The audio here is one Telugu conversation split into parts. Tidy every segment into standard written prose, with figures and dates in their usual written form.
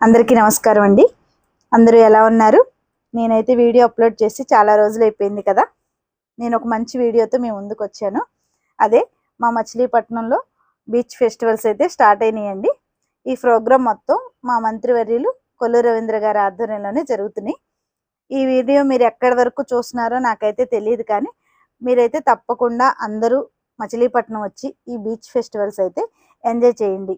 అందరికీ నమస్కారం అండి. అందరూ ఎలా ఉన్నారు? నేనైతే వీడియో అప్లోడ్ చేసి చాలా రోజులు అయిపోయింది కదా. నేను ఒక మంచి వీడియోతో మీ ముందుకు వచ్చాను. అదే మా మచిలీపట్నంలో బీచ్ ఫెస్టివల్స్ అయితే స్టార్ట్ అయినాయండి. ఈ ప్రోగ్రామ్ మొత్తం మా మంత్రివర్యులు కొల్లు రవీంద్ర గారి ఆధ్వర్యంలోనే జరుగుతున్నాయి. ఈ వీడియో మీరు ఎక్కడి వరకు చూస్తున్నారో నాకైతే తెలియదు, కానీ మీరైతే తప్పకుండా అందరూ మచిలీపట్నం వచ్చి ఈ బీచ్ ఫెస్టివల్స్ అయితే ఎంజాయ్ చేయండి.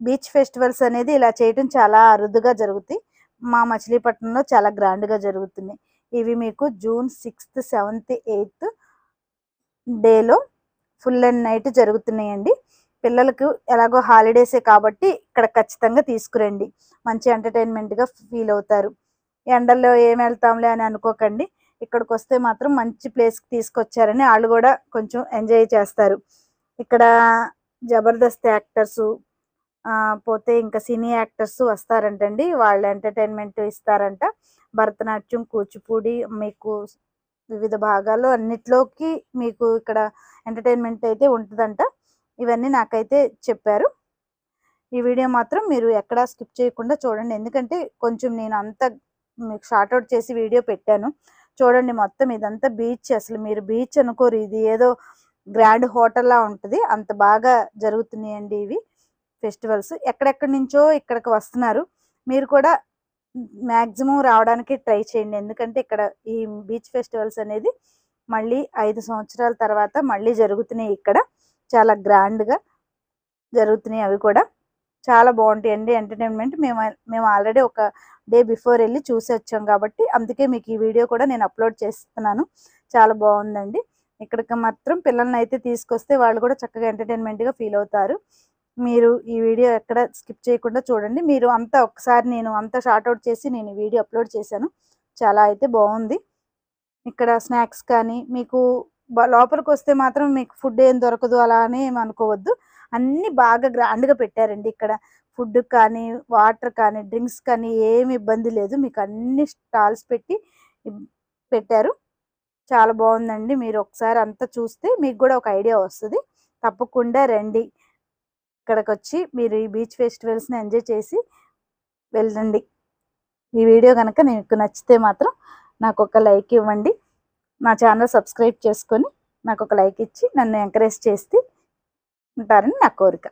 బీచ్ ఫెస్టివల్స్ అనేది ఇలా చేయడం చాలా అరుదుగా జరుగుతాయి. మా మచిలీపట్నంలో చాలా గ్రాండ్గా జరుగుతున్నాయి. ఇవి మీకు జూన్ 6th, 7th, 8th డేలో ఫుల్ అండ్ నైట్ జరుగుతున్నాయండి. పిల్లలకు ఎలాగో హాలిడేసే కాబట్టి ఇక్కడ ఖచ్చితంగా తీసుకురండి. మంచి ఎంటర్టైన్మెంట్గా ఫీల్ అవుతారు. ఎండల్లో ఏం వెళ్తాంలే అని అనుకోకండి. ఇక్కడికి వస్తే మాత్రం మంచి ప్లేస్కి తీసుకొచ్చారని వాళ్ళు కూడా కొంచెం ఎంజాయ్ చేస్తారు. ఇక్కడ జబర్దస్త్ యాక్టర్సు పోతే ఇంకా సినీ యాక్టర్స్ వస్తారంటండి. వాళ్ళు ఎంటర్టైన్మెంట్ ఇస్తారంట. భరతనాట్యం, కూచిపూడి, మీకు వివిధ భాగాల్లో అన్నిట్లోకి మీకు ఇక్కడ ఎంటర్టైన్మెంట్ అయితే ఉంటుందంట. ఇవన్నీ నాకైతే చెప్పారు. ఈ వీడియో మాత్రం మీరు ఎక్కడా స్కిప్ చేయకుండా చూడండి. ఎందుకంటే కొంచెం నేను అంతా మీకు షార్ట్అవుట్ చేసి వీడియో పెట్టాను. చూడండి, మొత్తం ఇదంతా బీచ్. అసలు మీరు బీచ్ అనుకోరు, ఇది ఏదో గ్రాండ్ హోటల్లా ఉంటుంది. అంత బాగా జరుగుతున్నాయండి ఇవి ఫెస్టివల్స్. ఎక్కడెక్కడి నుంచో ఇక్కడికి వస్తున్నారు. మీరు కూడా మ్యాక్సిమం రావడానికి ట్రై చేయండి. ఎందుకంటే ఇక్కడ ఈ బీచ్ ఫెస్టివల్స్ అనేది మళ్ళీ 5 సంవత్సరాల తర్వాత మళ్ళీ జరుగుతున్నాయి. ఇక్కడ చాలా గ్రాండ్గా జరుగుతున్నాయి. అవి కూడా చాలా బాగుంటాయండి ఎంటర్టైన్మెంట్. మేము ఆల్రెడీ ఒక డే బిఫోర్ వెళ్ళి చూసి వచ్చాం కాబట్టి అందుకే మీకు ఈ వీడియో కూడా నేను అప్లోడ్ చేస్తున్నాను. చాలా బాగుందండి. ఇక్కడికి మాత్రం పిల్లల్ని అయితే తీసుకొస్తే వాళ్ళు కూడా చక్కగా ఎంటర్టైన్మెంట్గా ఫీల్ అవుతారు. మీరు ఈ వీడియో ఎక్కడ స్కిప్ చేయకుండా చూడండి. మీరు అంతా ఒకసారి నేను అంతా షార్ట్అవుట్ చేసి నేను ఈ వీడియో అప్లోడ్ చేశాను. చాలా అయితే బాగుంది. ఇక్కడ స్నాక్స్ కానీ మీకు లోపలికి వస్తే మాత్రం మీకు ఫుడ్ ఏం దొరకదు అలా అని ఏమి అనుకోవద్దు. అన్నీ బాగా గ్రాండ్గా పెట్టారండి. ఇక్కడ ఫుడ్ కానీ, వాటర్ కానీ, డ్రింక్స్ కానీ ఏమి ఇబ్బంది లేదు. మీకు అన్ని స్టాల్స్ పెట్టారు. చాలా బాగుందండి. మీరు ఒకసారి అంతా చూస్తే మీకు కూడా ఒక ఐడియా వస్తుంది. తప్పకుండా రండి. ఇక్కడికి వచ్చి మీరు ఈ బీచ్ ఫెస్టివల్స్ని ఎంజాయ్ చేసి వెళ్ళండి. ఈ వీడియో కనుక మీకు నచ్చితే మాత్రం నాకు ఒక లైక్ ఇవ్వండి. నా ఛానల్ సబ్స్క్రైబ్ చేసుకొని నాకు ఒక లైక్ ఇచ్చి నన్ను ఎంకరేజ్ చేసి ఉంటారని నా కోరిక.